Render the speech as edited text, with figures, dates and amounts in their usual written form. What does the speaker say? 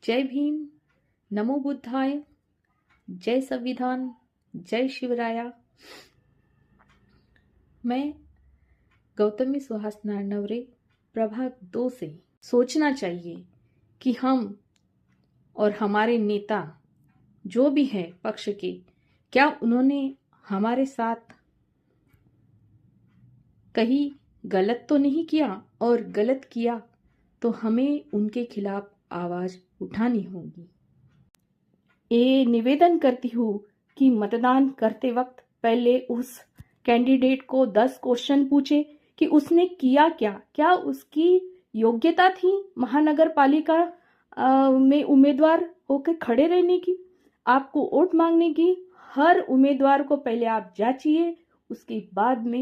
जय भीम, नमो बुद्धाय, जय संविधान, जय शिवराया। मैं गौतमी सुहास नारनवरे प्रभाग 2 से सोचना चाहिए कि हम और हमारे नेता जो भी हैं पक्ष के, क्या उन्होंने हमारे साथ कहीं गलत तो नहीं किया, और गलत किया तो हमें उनके खिलाफ आवाज उठानी होगी। ये निवेदन करती हूँ कि मतदान करते वक्त पहले उस कैंडिडेट को 10 क्वेश्चन पूछे कि उसने किया क्या, क्या उसकी योग्यता थी महानगर पालिका में उम्मीदवार होकर खड़े रहने की, आपको वोट मांगने की। हर उम्मीदवार को पहले आप जांचिए, उसके बाद में